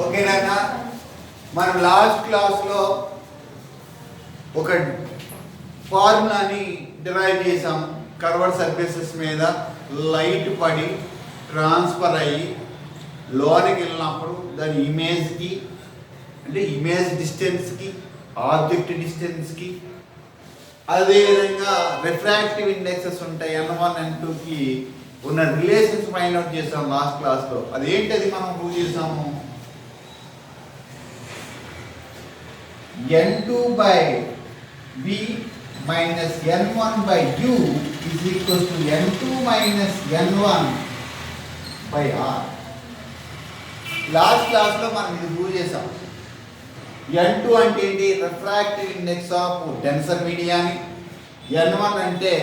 ఓకేనా? మనం లాస్ట్ క్లాస్లో ఒక ఫార్ములాని డిరైవ్ చేసాం. కర్వర్డ్ సర్ఫేసెస్ మీద లైట్ పడి ట్రాన్స్ఫర్ అయ్యి లోనికి వెళ్ళినప్పుడు దాని ఇమేజ్కి, అంటే ఇమేజ్ డిస్టెన్స్కి, ఆబ్జెక్ట్ డిస్టెన్స్కి, అదేవిధంగా రిఫ్రాక్టివ్ ఇండెక్సెస్ ఉంటాయి N1 N2కి ఉన్న రిలేషన్స్ ఫైండ్ అవుట్ చేసాం లాస్ట్ క్లాస్లో. అదేంటది మనం ప్రూవ్ చేసాము? N2 by V minus N1 by U is equals to N2 minus N1 by R. Last క్లాస్లో మనం ఇది ప్రూవ్ చేసాం. N2 అంటే ఏంటి? రిఫ్రాక్టివ్ ఇండెక్స్ ఆఫ్ డెన్సర్ మీడియాని. N1 అంటే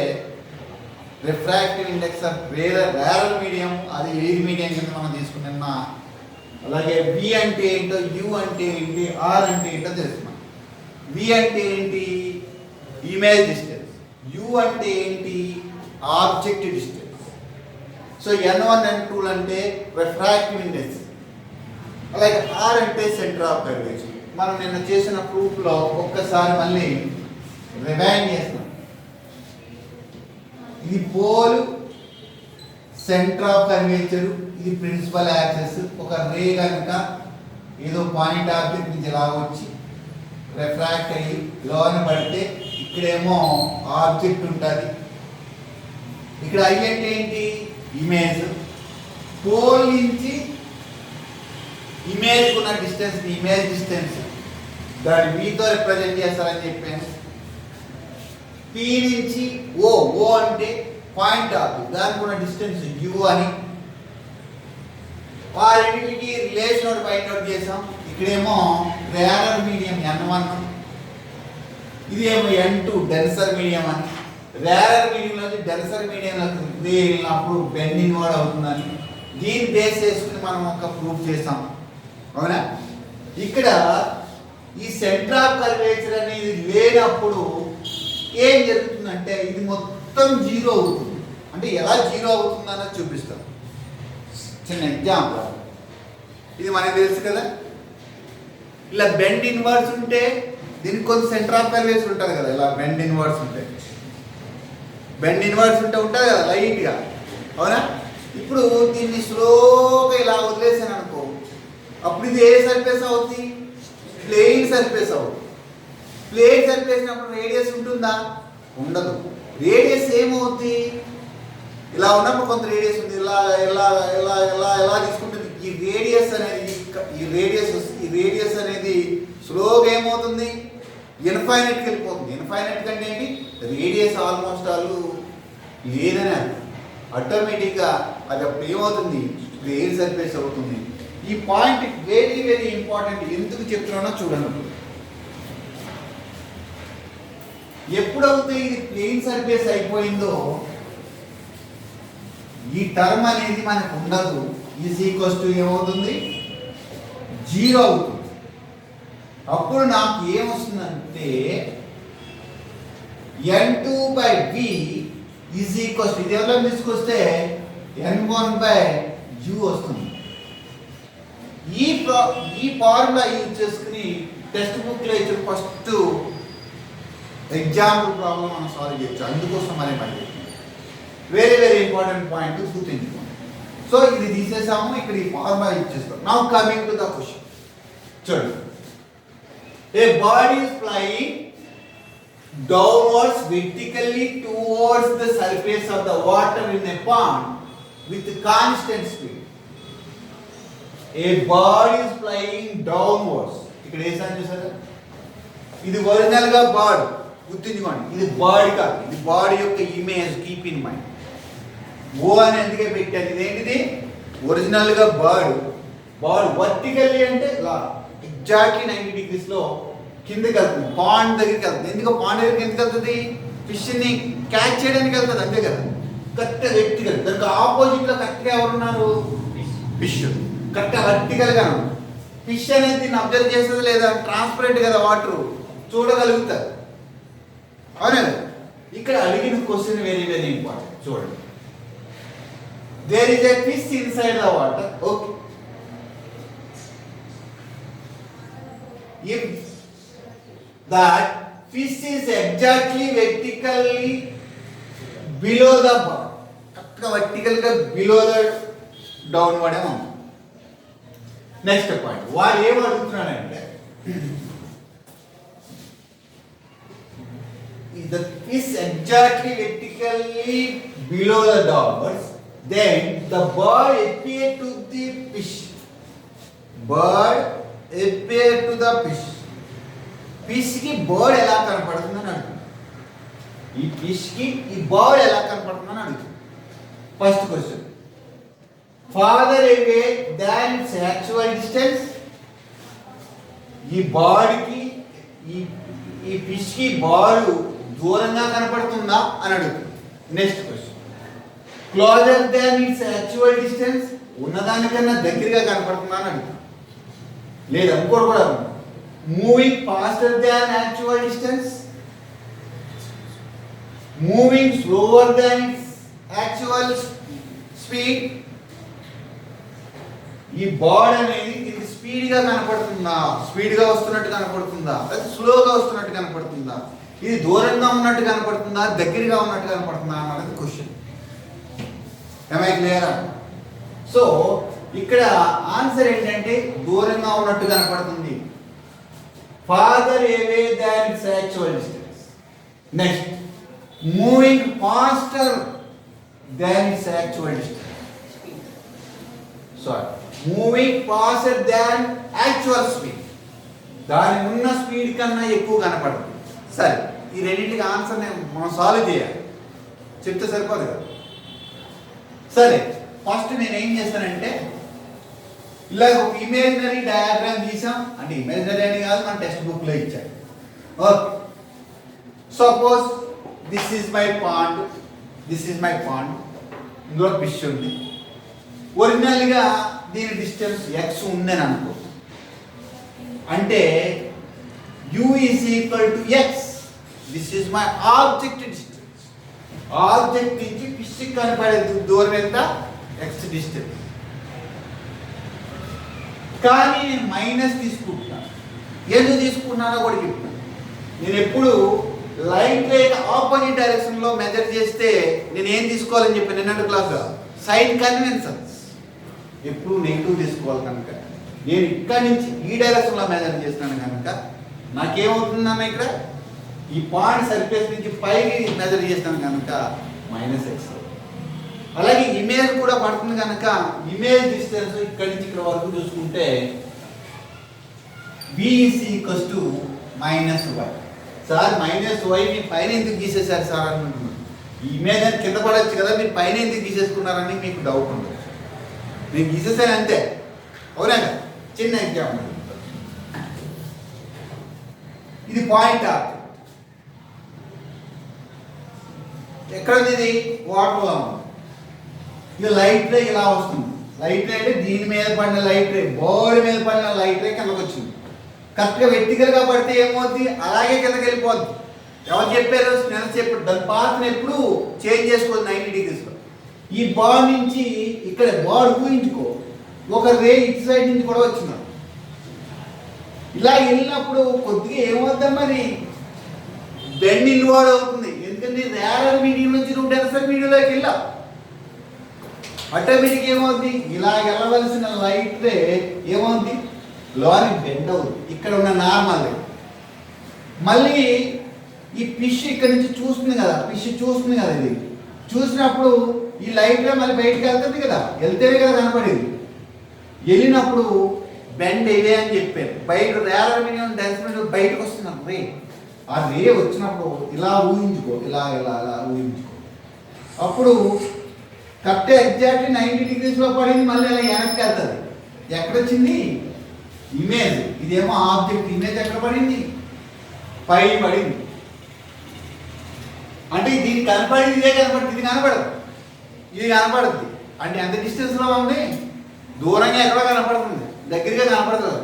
refractive index of rarer medium, అది ఎయిర్ మీడియం కింద మనం తీసుకున్నా. అలాగే V అంటే ఏంటో, U అంటే ఏంటి, R అంటే ఏంటో తెలుసుకున్నాం. V అంటే ఏంటి? Image distance. U అంటే ఏంటి? Object distance. So N1 N2 అంటే రిఫ్రాక్టివ్ ఇండెక్స్. అలాగే R అంటే సెంటర్ ఆఫ్ కర్వేచర్. మనం నిన్న చేసిన ప్రూఫ్లో ఒక్కసారి మళ్ళీ రివైండ్ చేస్తున్నాం. ఇది పోల్, సెంటర్ ఆఫ్ కర్వేచర్, ఇది ప్రిన్సిపల్ యాక్సెస్. ఒక రే కనుక ఏదో పాయింట్ ఆబ్జెక్ట్ నుంచి ఇలా వచ్చి రిఫ్రాక్ట్ అయ్యి లోన పడితే ఇక్కడేమో ఆబ్జెక్ట్ ఉంటుంది. ఇక్కడ ఐ అంటే ఏంటి? ఇమేజ్. పోల్ నుంచి ఇమేజ్ ఉన్న డిస్టెన్స్, ఇమేజ్ డిస్టెన్స్ దాన్ని వీతో రిప్రజెంట్ చేస్తారని చెప్పాను. పి నుంచి ఓ, ఓ అంటే పాయింట్ ఆబ్జెక్ట్, దానికి ఉన్న డిస్టెన్స్ యూ అని. ఆ రెండింటికి రిలేషన్ ఒకటి ఫైండ్ అవుట్ చేసాం. ఇక్కడేమో రేరర్ మీడియం N1, ఇదేమో N2 డెన్సర్ మీడియం అని. రేరర్ మీడియంలోకి డెన్సర్ మీడియంలోకి వెళ్ళినప్పుడు బెండింగ్ కూడా అవుతుందని దీన్ని బేస్ చేసుకుని మనం ఒక ప్రూఫ్ చేసాం. అవునా? ఇక్కడ ఈ సెంటర్ ఆఫ్ కర్వేచర్ అనేది లేనప్పుడు ఏం జరుగుతుందంటే ఇది మొత్తం జీరో అవుతుంది. అంటే ఎలా జీరో అవుతుందన్నది చూపిస్తాం. చిన్న ఎగ్జాంపుల్, ఇది మనకు తెలుసు కదా. ఇలా బెండ్ ఇన్వర్స్ ఉంటే దీనికి కొంత సెంటర్ ఆఫ్ కర్వేచర్ ఉంటుంది కదా. ఇలా బెండ్ ఇన్వర్స్ ఉంటే, బెండ్ ఇన్వర్స్ ఉంటుంది కదా లైట్గా. అవునా? ఇప్పుడు దీన్ని స్లోగా ఇలా వదిలేసాను అనుకో, అప్పుడు ఇది ఏ సర్ఫేస్ అవుతుంది? ప్లేన్ సర్ఫేస్ అవుతుంది. ప్లేన్ సర్ఫేస్ అప్పుడు రేడియస్ ఉంటుందా? ఉండదు. రేడియస్ ఏమవుతుంది? ఇలా ఉన్నప్పుడు కొంత రేడియస్ ఉంది. ఇలా ఇలా ఇలా ఇలా ఇలా తీసుకుంటుంది. ఈ రేడియస్ అనేది స్లోగా ఏమవుతుంది? ఇన్ఫైనైట్కి వెళ్ళిపోతుంది. ఇన్ఫైనైట్ కంటే ఏంటి? రేడియస్ ఆల్మోస్ట్ ఆల్ లేదని ఆటోమేటిక్గా అది అప్పుడు ఏమవుతుంది? ప్లేన్ సర్ఫేస్ అవుతుంది. ఈ పాయింట్ వెరీ వెరీ ఇంపార్టెంట్. ఎందుకు చెప్తున్నానో చూడండి. ఎప్పుడైతే ఇది ప్లేన్ సర్ఫేస్ అయిపోయిందో ఈ టర్మ్ అనేది మనకు ఉండదు. ఈజ్ ఈక్వల్స్ టు ఏమవుతుంది? జీరో అవుతుంది. అప్పుడు నాకు ఏమొస్తుందంటే N2 by V is equals to, ఇది ఎవరో తీసుకొస్తే N1 by U వస్తుంది. ఈ ఫార్ములా యూజ్ చేసుకుని టెక్స్ట్ బుక్లో ఇచ్చిన ఫస్ట్ ఎగ్జాంపుల్ ప్రాబ్లం మనం సాల్వ్ చేయొచ్చు. అందుకోసం మళ్ళీ వెరీ వెరీ ఇంపార్టెంట్ పాయింట్ గుర్తుంచుకోండి. సో ఇది తీసేసాము. ఇక్కడ ఈ ఫార్ములా యూజ్ చేస్తాం. Now coming to the question. చూడండి, a body is flying downwards vertically towards the surface of the water in a pond with constant speed. A bird is flying downwards. ఇక్కడ ఏ sign చూసారా? ఇది original గా bird, గుర్తుంచుకోండి. ఇది bird కాదు, ఇది bird యొక్క image. Keep in mind. O అని ఎందుకే పెట్టారు? ఇదేంటిది? ఒరిజినల్ గా బర్డ్. వర్టికల్లీ అంటే ఇలా ఎగ్జాక్ట్లీ 90 degrees లో కిందకి వెళ్తుంది. పాండ్ దగ్గరికి వెళ్తుంది. ఎందుకు పాండ్ దగ్గరికి ఎందుకు వెళ్తుంది? ఫిష్ని క్యాచ్ చేయడానికి వెళ్తుంది, అంతే కదా. కరెక్ట్గా వెర్టికల్, దానికి ఆపోజిట్ లో కరెక్ట్గా ఎవరున్నారు? ఫిష్. కరెక్ట్గా వర్టికల్ గా ఫిష్ అనేది దీన్ని అబ్జర్వ్ చేస్తుంది లేదా? ట్రాన్స్పరెంట్ కదా, వాటర్ చూడగలుగుతారు. అవునా? ఇక్కడ అడిగిన క్వశ్చన్ వెరీ వెరీ ఇంపార్టెంట్. చూడండి, there is a fish inside the water. Okay, if that fish is exactly vertically below the bar, vertical గా below the downward ఉంది. నెక్స్ట్ పాయింట్ వాడు ఏం అడుగుతున్నాడంటే the fish exactly vertically below the downwards, then the bird appear to the fish. Bird appear to the fish. Fish కి bird ఎలా కనపడుతుందని అడుగుతుంది. ఈ fish కి ఈ బర్డ్ ఎలా కనపడుతుందని అడుగుతుంది. First question, farther away than it's actual distance. ఈ బర్డ్ కి ఈ ఫిష్ కి బర్డ్ దూరంగా కనపడుతుందా అని అడుగుతుంది. Next question, closer than it's actual distance, ఉన్నదానికన్నా దగ్గరగా కనపడుతుందా అని అడుగుతుంది. లేదా ఇంకోటి కూడా, moving faster than actual distance, moving slower than it's actual speed. ఈ బర్డ్ అనేది ఇది స్పీడ్గా కనపడుతుందా, స్పీడ్గా వస్తున్నట్టు కనపడుతుందా, లేదా స్లోగా వస్తున్నట్టు కనపడుతుందా, ఇది దూరంగా ఉన్నట్టు కనపడుతుందా, దగ్గరగా ఉన్నట్టు కనపడుతుందా అన్నది క్వశ్చన్. ఏమై క్లియరా? సో ఇక్కడ ఆన్సర్ ఏంటంటే దూరంగా ఉన్నట్టు కనపడుతుంది. Farther away than it's actual distance. Next, moving faster than it's actual distance. Sorry, moving faster than actual speed, దాని ఉన్న స్పీడ్ కన్నా ఎక్కువ కనపడుతుంది. సరే, ఈ రెండింటికి ఆన్సర్ మనం సాల్వ్ చేయాలి, చెప్తే సరిపోదు కదా. సరే, ఫస్ట్ నేను ఏం చేస్తానంటే ఇలా ఒక ఇమేజినరీ డయాగ్రామ్ గీసాం. అంటే ఇమేజినరీ అని కాదు, మన టెక్స్ట్ బుక్లో ఇచ్చాడు. Okay, suppose this is my pond, this is my pond. ఇందులో ఫిష్ ఉంది. ఒరిజినల్గా దీని డిస్టెన్స్ ఎక్స్ ఉందని అనుకో, అంటే u is equal to x. This is my object distance. Object నుంచి ఫిష్ కనపడే దూరం ఎంత? x distance. కానీ నేను మైనస్ తీసుకుంటున్నాను. ఎందుకు తీసుకుంటున్నానో కూడా చెప్తాను. నేను ఎప్పుడు లైట్ రేట్ ఆపోజిట్ డైరెక్షన్లో మెజర్ చేస్తే నేను ఏం తీసుకోవాలని చెప్పాను నిన్నటి క్లాస్లో, సైన్ కన్వెన్షన్స్. ఎప్పుడు నెగిటివ్ తీసుకోవాలి కనుక నేను ఇక్కడి నుంచి ఈ డైరెక్షన్లో మెజర్ చేస్తున్నాను కనుక నాకేమవుతుందన్న ఇక్కడ ఈ పాయింట్ సర్ఫేస్ నుంచి పైకి మెజర్ చేస్తాను కనుక -x. అలాగే ఇమేజ్ కూడా పడుతుంది కనుక ఇమేజ్ డిస్టెన్స్ ఇక్కడి నుంచి ఇక్కడ వరకు చూసుకుంటే v -y. సార్ -y మీ పైన ఎందుకు గీసేశారు సార్ అనుకుంటున్నాను. ఈ ఇమేజ్ అని కింద పడవచ్చు కదా, మీరు పైన ఎందుకు గీసేసుకున్నారని మీకు డౌట్ ఉండదు. నేను గీసేసాను అంతే, అవునా కదా. చిన్న ఎగ్జాంపుల్, ఇది పాయింట్ ఆర్. ఎక్కడ ఉంది ఇది? వాటర్లో ఉంది. ఇది లైట్ రే ఇలా వస్తుంది. లైట్ రే అంటే దీని మీద పడిన లైట్ రే, బోర్డు మీద పడిన లైట్ రే కిందకు వచ్చింది. కరెక్ట్గా వెర్టికల్గా పడితే ఏమవుద్ది? అలాగే కిందకి వెళ్ళిపోద్ది. ఎవరు చెప్పారు? నేను చెప్పాడు. దాని పాత్రను ఎప్పుడు చేంజ్ చేసుకోవాలి 90 degreesలో. ఈ బాల్ నుంచి ఇక్కడ బాల్ ఊహించుకో, ఒక రే ఇటు సైడ్ నుంచి కూడా వచ్చింది. ఇలా వెళ్ళినప్పుడు కొద్దిగా ఏమవుద్దాం మరి, బెండ్ ఇన్వాల్వ్ అవుతుంది. ఎందుకంటే రేరర్ మీడియం నుంచి నువ్వు డెన్సర్ మీడియంలోకి వెళ్ళావు. ఆటోమేటిక్ ఏమవుద్ది, ఇలా వెళ్ళవలసిన లైట్ రే ఏమవుద్ది, లోని బెండ్ అవుతుంది. ఇక్కడ ఉన్న నార్మల్ మళ్ళీ ఈ ఫిష్ ఇక్కడ నుంచి చూస్తుంది కదా, ఫిష్ చూస్తుంది కదా, ఇది చూసినప్పుడు ఈ లైట్ రే మళ్ళీ బయటకు వెళ్తుంది కదా, వెళ్తేనే కదా కనపడేది. వెళ్ళినప్పుడు బెండ్ ఇవే అని చెప్పారు. బయట రేరర్ మీడియం డెన్సర్ మీడియం బయటకు వస్తున్నాం రే. ఆ రే వచ్చినప్పుడు ఇలా ఊహించుకో, ఇలా ఇలా ఇలా ఊహించుకో. అప్పుడు కరెక్ట్ ఎగ్జాక్ట్లీ 90 degreesలో పడింది, మళ్ళీ అలా వెనక్కి వెళ్తుంది. ఎక్కడొచ్చింది? ఇమేజ్. ఇదేమో ఆబ్జెక్ట్. ఇమేజ్ ఎక్కడ పడింది? పై పడింది. అంటే దీనికి కనపడింది, ఇదే కనపడుతుంది. ఇది కనపడదు, ఇది కనపడుద్ది. అంటే ఎంత డిస్టెన్స్లో ఉంది? దూరంగా ఎక్కడో కనపడుతుంది, దగ్గరగా కనపడుతుంది.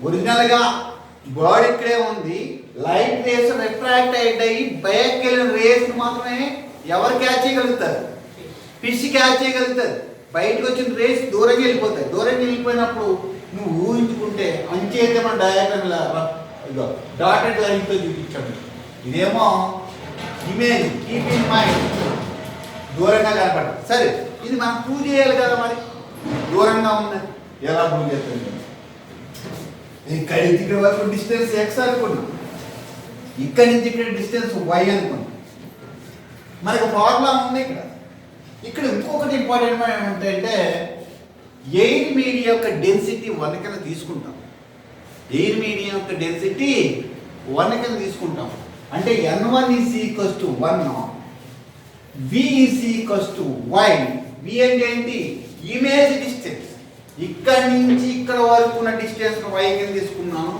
ఒరిజినల్గా బర్డ్ ఇక్కడే ఉంది. లైట్ రేస్ రిఫ్రాక్ట్ అయ్యి బ్యాక్ వెళ్ళిన రేస్ మాత్రమే ఎవరు క్యాచ్ చేయగలుగుతారు? ఫిష్ క్యాచ్ చేయగలుగుతారు. బయటకు వచ్చిన రేస్ దూరంగా వెళ్ళిపోతాయి. దూరంగా వెళ్ళిపోయినప్పుడు నువ్వు ఊహించుకుంటే అంచే అయితే మన డయాగ్రామ్ ఇలా ఇదో డాటెడ్ లైన్తో చూపించాము. ఇదేమో ఇమేజ్ కీప్ ఇన్ మైండ్ దూరంగా కనపడదు. సరే, ఇది మనం ప్రూవ్ చేయాలి కదా, మరి దూరంగా ఉన్నది ఎలా ప్రూవ్ చేస్తుంది? ఇక్కడి నుంచి ఇక్కడ వరకు డిస్టెన్స్ ఎక్స్ అనుకున్నాం, ఇక్కడి నుంచి ఇక్కడ డిస్టెన్స్ వై అనుకున్నాం. మనకు ఫార్ములా ఉంది ఇక్కడ. ఇక్కడ ఇంకొకటి ఇంపార్టెంట్ ఏమంటే ఎయిర్ మీడియం యొక్క డెన్సిటీ 1 కింద తీసుకుంటాం. ఎయిర్ మీడియం యొక్క డెన్సిటీ 1 కింద తీసుకుంటాం. అంటే N1 = 1, V = Y. V అంటే ఏంటి? Image distance. ఇక్కడి నుంచి ఇక్కడ వరకు ఉన్న డిస్టెన్స్ Y కింద తీసుకున్నాను,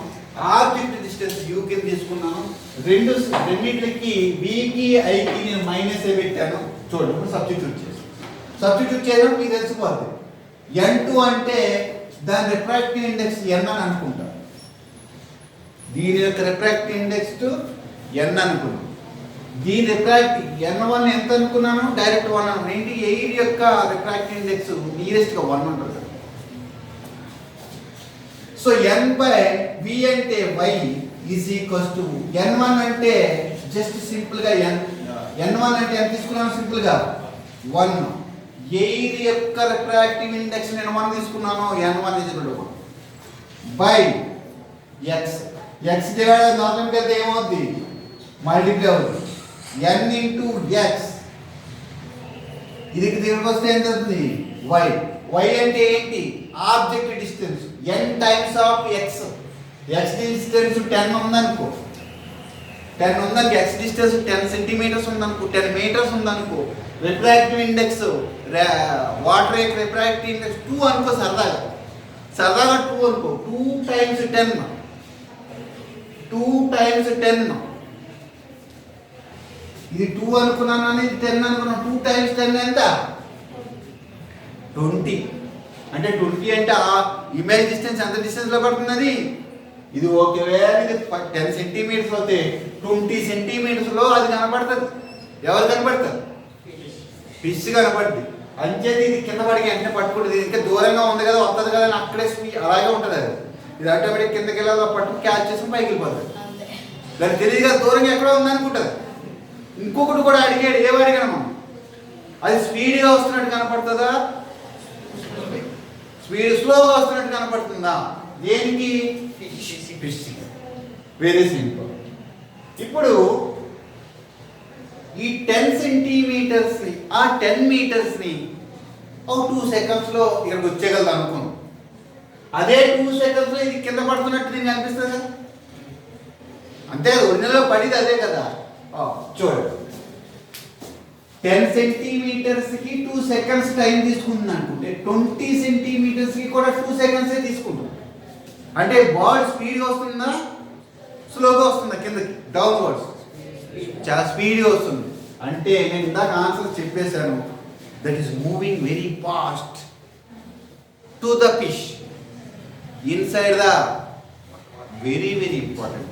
ఆబ్జెక్ట్ డిస్టెన్స్ U కింద తీసుకున్నాను. రెండింటికి Vకి Iకి నేను మైనస్ పెట్టాను. చూడండి, సబ్స్టిట్యూట్ చేయడం మీకు తెలిసిపోతుంది. N2 అంటే దాని రిఫ్రాక్టివ్ ఇండెక్స్ N అని అనుకుంటాను. దీని యొక్క రిఫ్రాక్టివ్ ఇండెక్స్ N అనుకున్నాను. దీని రిఫ్రాక్టివ్ N1 ఎంత అనుకున్నాను? డైరెక్ట్ 1 అనుకున్నాను. ఏంటి? ఎయిర్ యొక్క రిఫ్రాక్టివ్ ఇండెక్స్ నియరెస్ట్గా 1 ఉంటుంది. సో N/V అంటే Y = N1 అంటే జస్ట్ సింపుల్గా N1 అంటే ఎంత తీసుకున్నాను? సింపుల్గా 1. ఎయిర్ యొక్క రిఫ్రాక్టివ్ ఇండెక్స్ నేను 1 తీసుకున్నాను. N1 = 1 by X. X divided నార్మల్గా అయితే ఏమవుద్ది? మల్టిప్లై అవుతుంది. N into X. ఇది దీనికి వస్తే ఎంత అవుతుంది? Y. Y అంటే ఏంటి? Object distance. N times of X. X distance 10 ఉందనుకో, 10 ఉందనుకో, X డిస్టెన్స్ 10 సెంటీమీటర్స్ ఉందనుకో, 10 మీటర్స్ ఉందనుకో, రిఫ్రాక్టివ్ ఇండెక్స్ వాటర్ యొక్క రిఫ్రాక్టివ్ ఇండెక్స్ 2 అనుకో, సరదాగా 2 అనుకో. 2 × 10, 2 × 10. ఇది 2 అనుకున్నాను అని 10 అనుకున్నాను. 2 × 10 ఎంత? 20. అంటే 20 అంటే ఆ ఇమేజ్ డిస్టెన్స్ ఎంత డిస్టెన్స్లో పడుతున్నది? ఇది ఒకవేళ ఇది 10 సెంటీమీటర్స్ అయితే 20 సెంటీమీటర్స్లో అది కనపడుతుంది. ఎవరు కనపడతారు? ఫిష్ కనపడుతుంది. అంచేది ఇది కింద పడికి వెంటనే పట్టుకుంటుంది. ఇంకా దూరంగా ఉంది కదా, వస్తుంది కదా అని అక్కడే అలాగే ఉంటుంది. అది ఇది ఆటోమేటిక్ కిందకి వెళ్ళాలి, పట్టుకు క్యాచ్ చేసుకుని పైకి వెళ్ళిపోతుంది. దానికి తెలియదు కదా దూరంగా ఎక్కడో ఉందనుకుంటుంది. ఇంకొకటి కూడా అడిగాడు. ఏమడిగాను మనం? అది స్పీడ్గా వస్తున్నట్టు కనపడుతుందా, స్లోగా వస్తున్నట్టు కనపడుతుందా? దేనికి? ఫిష్. Very simple. ఇప్పుడు ఈ 10 సెంటీమీటర్స్ని, ఆ 10 మీటర్స్ని 2 సెకండ్స్లో ఇక్కడికి వచ్చేయగలదు అనుకున్నాం. అదే 2 సెకండ్స్లో ఇది కింద పడుతున్నట్టు దీనికి అనిపిస్తుంది కదా. అంతే, ఒరిజినల్లో పడింది అదే కదా. చూడండి, 10 సెంటీమీటర్స్కి 2 సెకండ్స్ టైం తీసుకుంటుంది అనుకుంటే 20 సెంటీమీటర్స్కి కూడా 2 సెకండ్సే తీసుకుంటుంది. అంటే బాల్ స్పీడ్గా వస్తుందా, స్లోగా వస్తుందా? కిందకి డౌన్వర్డ్స్ చాలా స్పీడ్గా వస్తుంది. అంటే నేను ఇందాక ఆన్సర్ చెప్పేశాను. That is moving very fast to the fish inside the very very important